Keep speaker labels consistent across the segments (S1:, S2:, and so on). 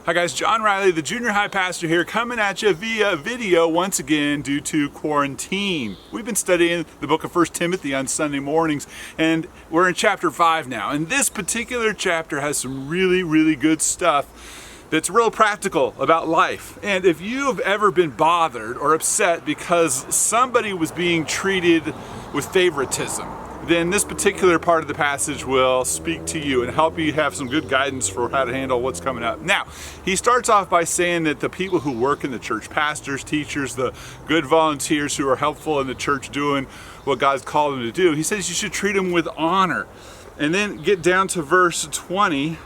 S1: Hi guys, John Riley, the junior high pastor here, coming at you via video once again due to quarantine. We've been studying the book of 1 Timothy on Sunday mornings, and we're in chapter 5 now. And this particular chapter has some really good stuff that's real practical about life. And if you have ever been bothered or upset because somebody was being treated with favoritism, then this particular part of the passage will speak to you and help you have some good guidance for how to handle what's coming up. Now, he starts off by saying that the people who work in the church, pastors, teachers, the good volunteers who are helpful in the church doing what God's called them to do, he says you should treat them with honor. And then get down to verse 20,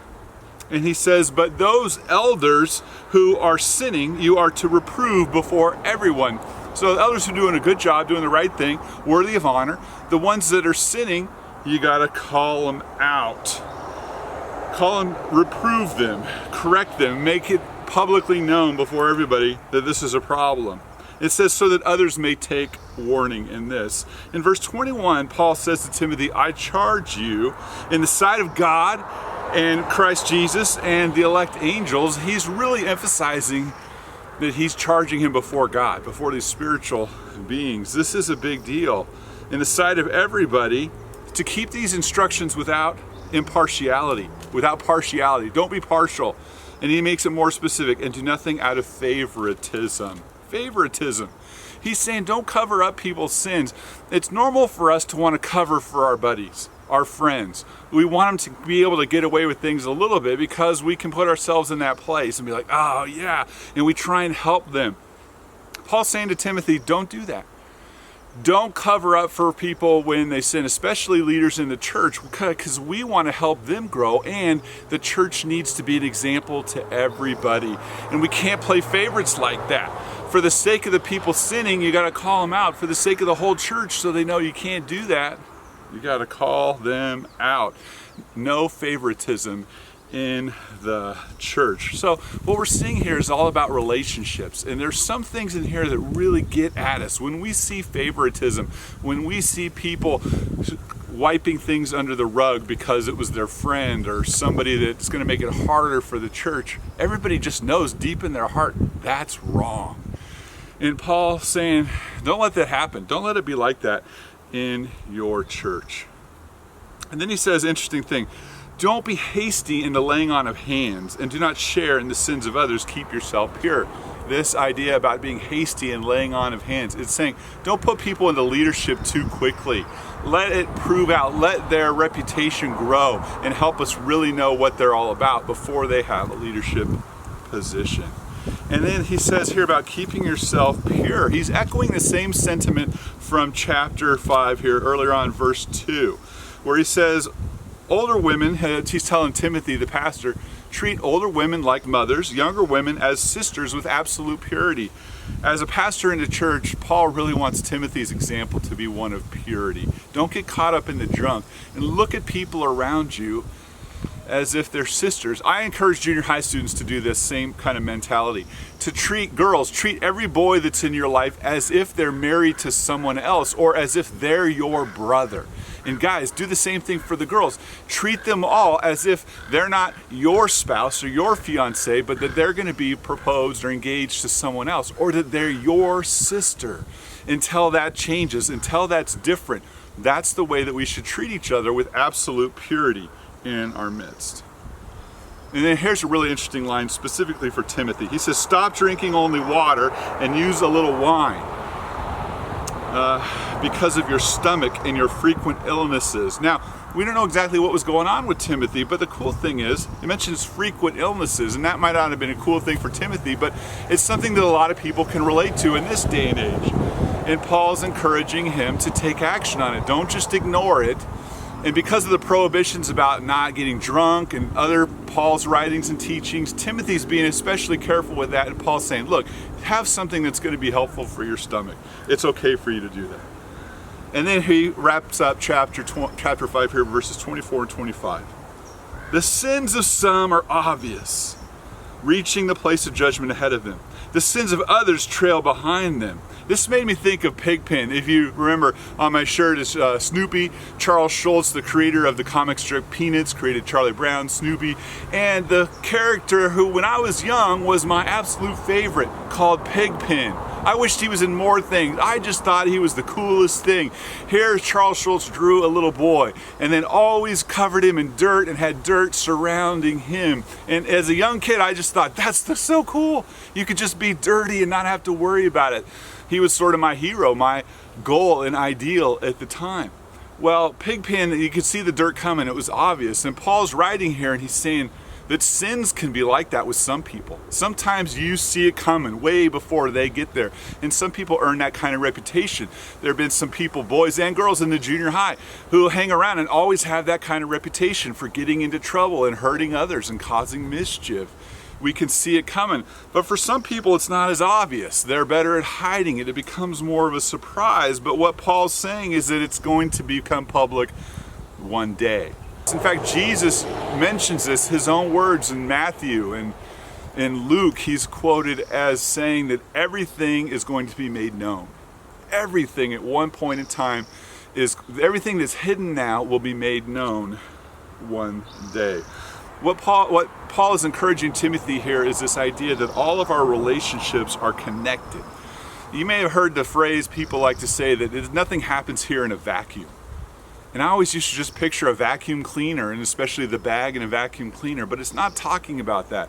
S1: and he says, but those elders who are sinning, you are to reprove before everyone. So the elders who are doing a good job, doing the right thing, worthy of honor. The ones that are sinning, you gotta call them out. Call them, reprove them, correct them, make it publicly known before everybody that this is a problem. It says so that others may take warning in this. In verse 21, Paul says to Timothy, I charge you in the sight of God and Christ Jesus and the elect angels. He's really emphasizing that he's charging him before God, before these spiritual beings. This is a big deal in the sight of everybody to keep these instructions without impartiality, without partiality. Don't be partial. And he makes it more specific, and do nothing out of favoritism. Favoritism. He's saying don't cover up people's sins. It's normal for us to want to cover for our buddies, our friends. We want them to be able to get away with things a little bit because we can put ourselves in that place and be like, oh yeah, and we try and help them. Paul's saying to Timothy, don't do that. Don't cover up for people when they sin, especially leaders in the church, because we want to help them grow, and the church needs to be an example to everybody. And we can't play favorites like that. For the sake of the people sinning, you got to call them out. For the sake of the whole church, so they know you can't do that, you got to call them out. No favoritism in the church. So what we're seeing here is all about relationships, and there's some things in here that really get at us. When we see favoritism, when we see people wiping things under the rug because it was their friend or somebody that's going to make it harder for the church, everybody just knows deep in their heart that's wrong. And Paul saying, don't let that happen. Don't let it be like that in your church. And then he says, interesting thing, don't be hasty in the laying on of hands, and do not share in the sins of others. Keep yourself pure. This idea about being hasty and laying on of hands, it's saying don't put people into leadership too quickly. Let it prove out, let their reputation grow, and help us really know what they're all about before they have a leadership position. And then he says here about keeping yourself pure. He's echoing the same sentiment from chapter 5 here, earlier on, verse 2, where he says, older women, he's telling Timothy, the pastor, treat older women like mothers, younger women as sisters with absolute purity. As a pastor in the church, Paul really wants Timothy's example to be one of purity. Don't get caught up in the junk, and look at people around you as if they're sisters. I encourage junior high students to do this same kind of mentality. To treat girls, treat every boy that's in your life as if they're married to someone else, or as if they're your brother. And guys, do the same thing for the girls. Treat them all as if they're not your spouse or your fiance, but that they're going to be proposed or engaged to someone else, or that they're your sister. Until that changes, until that's different, that's the way that we should treat each other, with absolute purity in our midst. And then here's a really interesting line specifically for Timothy. He says, stop drinking only water and use a little wine because of your stomach and your frequent illnesses. Now, we don't know exactly what was going on with Timothy, but the cool thing is, he mentions frequent illnesses, and that might not have been a cool thing for Timothy, but it's something that a lot of people can relate to in this day and age. And Paul's encouraging him to take action on it. Don't just ignore it. And because of the prohibitions about not getting drunk and other Paul's writings and teachings, Timothy's being especially careful with that. And Paul's saying, look, have something that's going to be helpful for your stomach. It's okay for you to do that. And then he wraps up chapter 5 here, verses 24 and 25. The sins of some are obvious, reaching the place of judgment ahead of them. the sins of others trail behind them. This made me think of Pigpen. If you remember, on my shirt is Snoopy. Charles Schulz, the creator of the comic strip Peanuts, created Charlie Brown, Snoopy, and the character who, when I was young, was my absolute favorite, called Pigpen. I wished he was in more things. I just thought he was the coolest thing. Here, Charles Schulz drew a little boy and then always covered him in dirt and had dirt surrounding him. And as a young kid, I just thought, that's so cool. You could just be dirty and not have to worry about it. He was sort of my hero, my goal and ideal at the time. Well, Pigpen, you could see the dirt coming. It was obvious. And Paul's writing here and he's saying that sins can be like that with some people. Sometimes you see it coming way before they get there. And some people earn that kind of reputation. There have been some people, boys and girls in the junior high, who hang around and always have that kind of reputation for getting into trouble and hurting others and causing mischief. We can see it coming. But for some people, it's not as obvious. They're better at hiding it. It becomes more of a surprise. But what Paul's saying is that it's going to become public one day. In fact, Jesus mentions this, his own words in Matthew and in Luke. He's quoted as saying that everything is going to be made known. Everything at one point in time everything that's hidden now will be made known one day. What Paul is encouraging Timothy here is this idea that all of our relationships are connected. You may have heard the phrase people like to say that nothing happens here in a vacuum. And I always used to just picture a vacuum cleaner, and especially the bag in a vacuum cleaner, but it's not talking about that.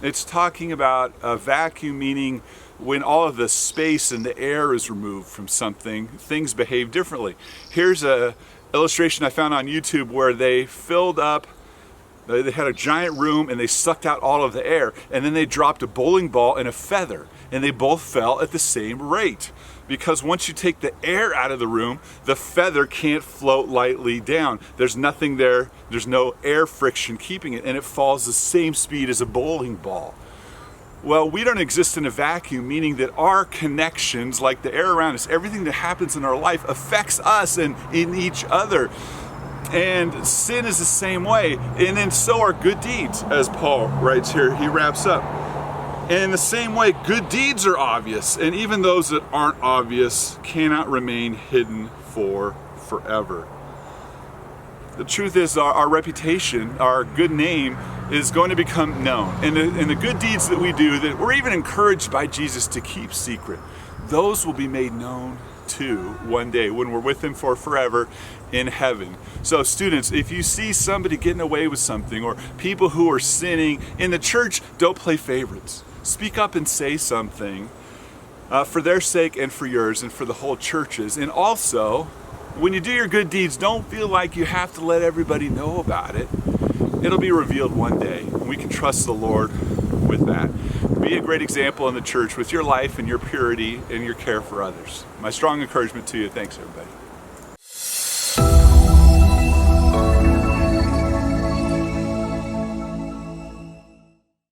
S1: It's talking about a vacuum, meaning when all of the space and the air is removed from something, things behave differently. Here's an illustration I found on YouTube where they had a giant room and they sucked out all of the air, and then they dropped a bowling ball and a feather, and they both fell at the same rate. Because once you take the air out of the room, the feather can't float lightly down. There's nothing there, there's no air friction keeping it, and it falls the same speed as a bowling ball. Well, we don't exist in a vacuum, meaning that our connections, like the air around us, everything that happens in our life affects us and in each other. And sin is the same way, and then so are good deeds, as Paul writes here. He wraps up. And in the same way, good deeds are obvious, and even those that aren't obvious cannot remain hidden forever. The truth is, our reputation, our good name, is going to become known. And the good deeds that we do, that we're even encouraged by Jesus to keep secret, those will be made known too one day when we're with him for forever in heaven. So students, if you see somebody getting away with something, or people who are sinning in the church, don't play favorites. Speak up and say something for their sake and for yours and for the whole church's. And also, when you do your good deeds, don't feel like you have to let everybody know about it. It'll be revealed one day, and we can trust the Lord with that. Be a great example in the church with your life and your purity and your care for others. My strong encouragement to you. Thanks, everybody.